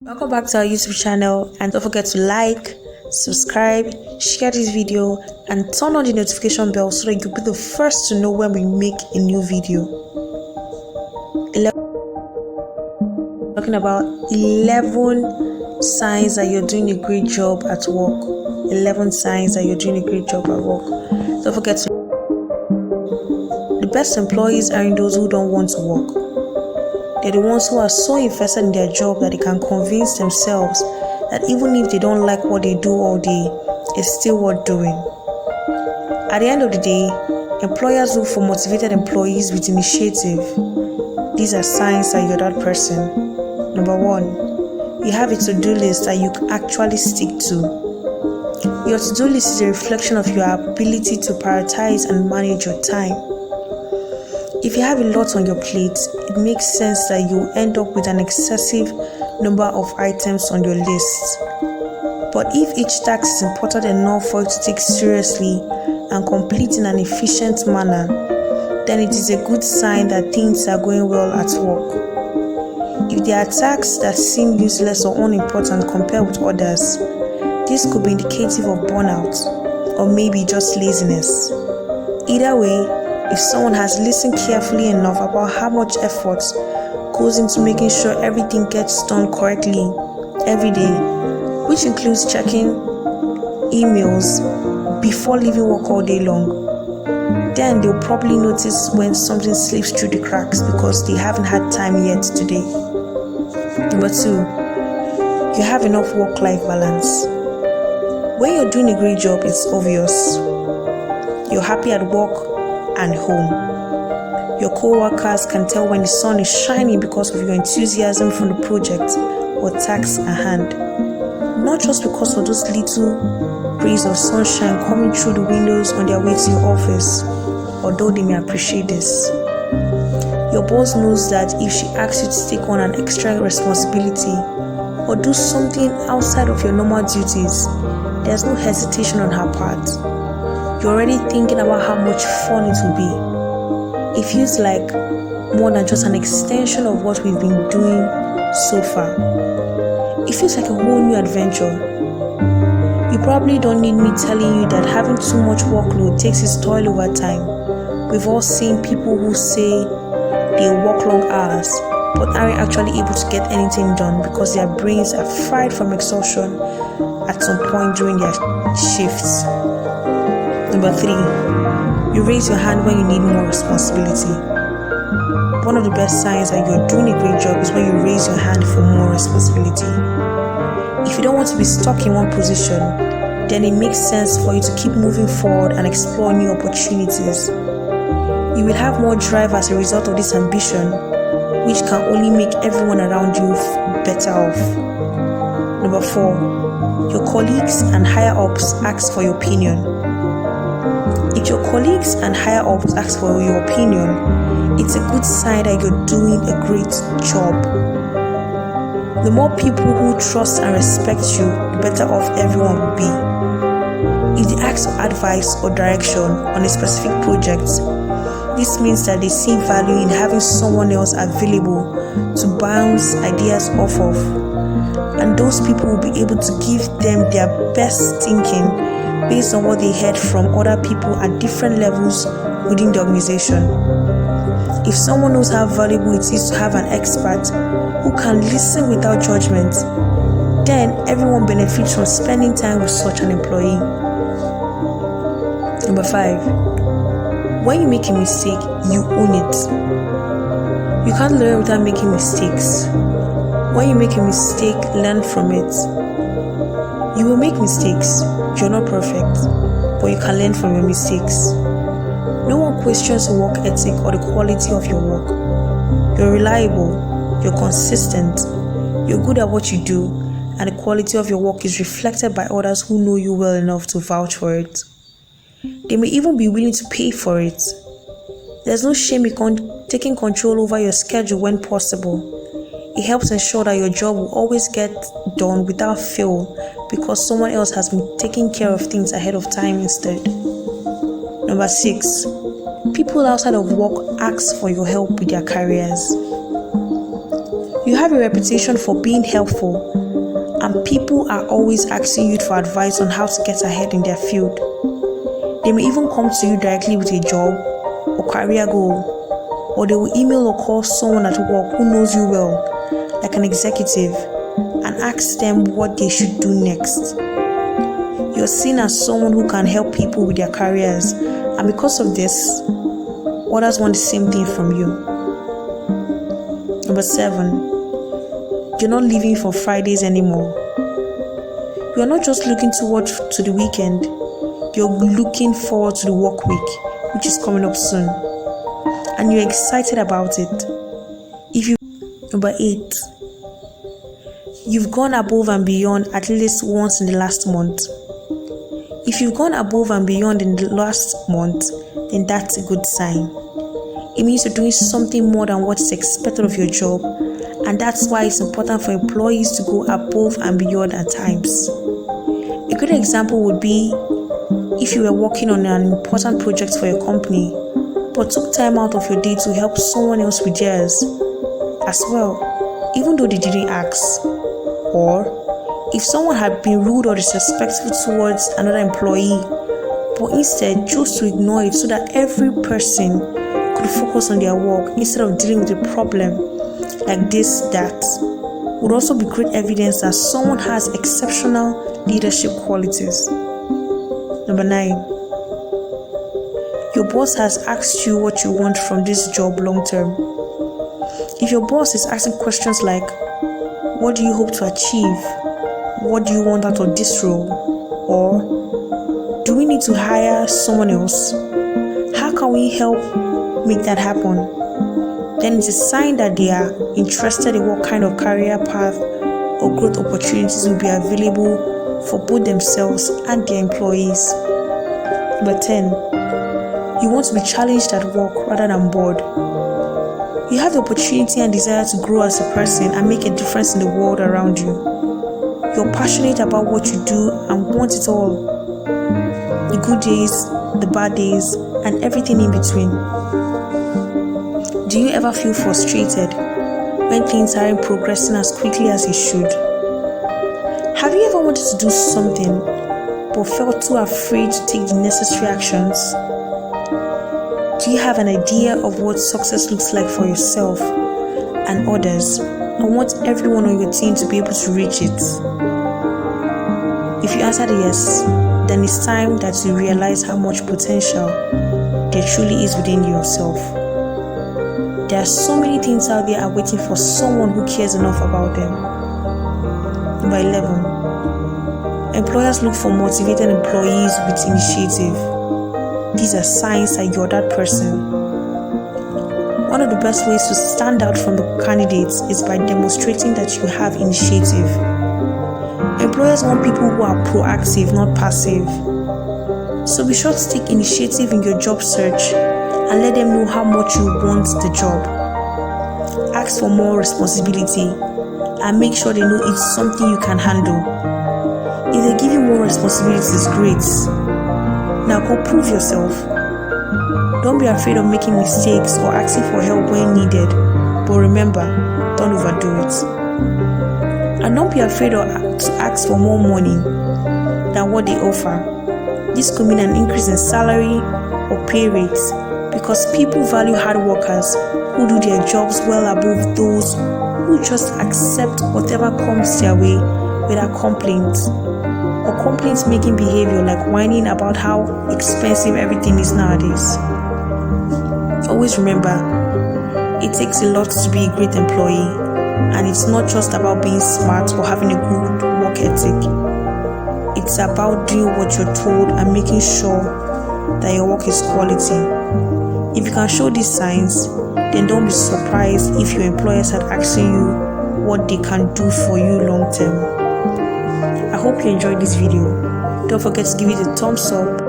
Welcome back to our YouTube channel, and don't forget to like, subscribe, share this video and turn on the notification bell so that you'll be the first to know when we make a new video. Talking about 11 signs that you're doing a great job at work. 11 signs that you're doing a great job at work. Don't forget to the best employees aren't those who don't want to work. They're the ones who are so invested in their job that they can convince themselves that even if they don't like what they do all day, it's still worth doing. At the end of the day, employers look for motivated employees with initiative. These are signs that you're that person. Number 1, you have a to-do list that you actually stick to. Your to-do list is a reflection of your ability to prioritize and manage your time. If you have a lot on your plate, it makes sense that you end up with an excessive number of items on your list. But if each task is important enough for you to take seriously and complete in an efficient manner, then it is a good sign that things are going well at work. If there are tasks that seem useless or unimportant compared with others, this could be indicative of burnout or maybe just laziness. Either way, if someone has listened carefully enough about how much effort goes into making sure everything gets done correctly every day, which includes checking emails before leaving work all day long, then they'll probably notice when something slips through the cracks because they haven't had time yet today. Number 2, you have enough work-life balance. When you're doing a great job, it's obvious. You're happy at work and home. Your co-workers can tell when the sun is shining because of your enthusiasm for the project or task at hand, not just because of those little rays of sunshine coming through the windows on their way to your office, although they may appreciate this. Your boss knows that if she asks you to take on an extra responsibility or do something outside of your normal duties, there's no hesitation on her part. You're already thinking about how much fun it will be. It feels like more than just an extension of what we've been doing so far. It feels like a whole new adventure. You probably don't need me telling you that having too much workload takes its toll over time. We've all seen people who say they work long hours but aren't actually able to get anything done because their brains are fried from exhaustion at some point during their shifts. Number 3, you raise your hand when you need more responsibility. One of the best signs that you're doing a great job is when you raise your hand for more responsibility. If you don't want to be stuck in one position, then it makes sense for you to keep moving forward and explore new opportunities. You will have more drive as a result of this ambition, which can only make everyone around you better off. Number 4, your colleagues and higher-ups ask for your opinion. If your colleagues and higher-ups ask for your opinion, it's a good sign that you're doing a great job. The more people who trust and respect you, the better off everyone will be. If they ask for advice or direction on a specific project, this means that they see value in having someone else available to bounce ideas off of, and those people will be able to give them their best thinking based on what they heard from other people at different levels within the organization. If someone knows how valuable it is to have an expert who can listen without judgment, then everyone benefits from spending time with such an employee. Number 5, when you make a mistake, you own it. You can't learn without making mistakes. When you make a mistake, learn from it. You will make mistakes. You're not perfect, but you can learn from your mistakes. No one questions your work ethic or the quality of your work. You're reliable, you're consistent, you're good at what you do, and the quality of your work is reflected by others who know you well enough to vouch for it. They may even be willing to pay for it. There's no shame in taking control over your schedule when possible. It helps ensure that your job will always get done without fail because someone else has been taking care of things ahead of time instead. Number 6, people outside of work ask for your help with their careers. You have a reputation for being helpful, and people are always asking you for advice on how to get ahead in their field. They may even come to you directly with a job or career goal, or they will email or call someone at work who knows you well, like an executive, and ask them what they should do next. You're seen as someone who can help people with their careers, and because of this, others want the same thing from you. Number 7, you're not living for Fridays anymore. You're not just looking forward to the weekend, you're looking forward to the work week, which is coming up soon, and you're excited about it. Number 8, you've gone above and beyond at least once in the last month. If you've gone above and beyond in the last month, then that's a good sign. It means you're doing something more than what is expected of your job, and that's why it's important for employees to go above and beyond at times. A good example would be if you were working on an important project for your company, but took time out of your day to help someone else with theirs as well, even though they didn't ask. Or if someone had been rude or disrespectful towards another employee, but instead chose to ignore it so that every person could focus on their work instead of dealing with a problem like this, that would also be great evidence that someone has exceptional leadership qualities. Number 9, your boss has asked you what you want from this job long term. If your boss is asking questions like, what do you hope to achieve? What do you want out of this role? Or, do we need to hire someone else? How can we help make that happen? Then it's a sign that they are interested in what kind of career path or growth opportunities will be available for both themselves and their employees. Number 10, you want to be challenged at work rather than bored. You have the opportunity and desire to grow as a person and make a difference in the world around you. You're passionate about what you do and want it all. The good days, the bad days, and everything in between. Do you ever feel frustrated when things aren't progressing as quickly as it should? Have you ever wanted to do something but felt too afraid to take the necessary actions? Do you have an idea of what success looks like for yourself and others, and want everyone on your team to be able to reach it? If you answered yes, then it's time that you realize how much potential there truly is within yourself. There are so many things out there waiting for someone who cares enough about them. Number 11, employers look for motivated employees with initiative. These are signs that you're that person. One of the best ways to stand out from the candidates is by demonstrating that you have initiative. Employers want people who are proactive, not passive. So be sure to take initiative in your job search and let them know how much you want the job. Ask for more responsibility and make sure they know it's something you can handle. If they give you more responsibilities, great. Now go prove yourself. Don't be afraid of making mistakes or asking for help when needed, but remember, don't overdo it. And don't be afraid to ask for more money than what they offer. This could mean an increase in salary or pay rates, because people value hard workers who do their jobs well above those who just accept whatever comes their way without complaints, or complaint-making behavior like whining about how expensive everything is nowadays. Always remember, it takes a lot to be a great employee, and it's not just about being smart or having a good work ethic. It's about doing what you're told and making sure that your work is quality. If you can show these signs, then don't be surprised if your employers are asking you what they can do for you long term. I hope you enjoyed this video. Don't forget to give it a thumbs up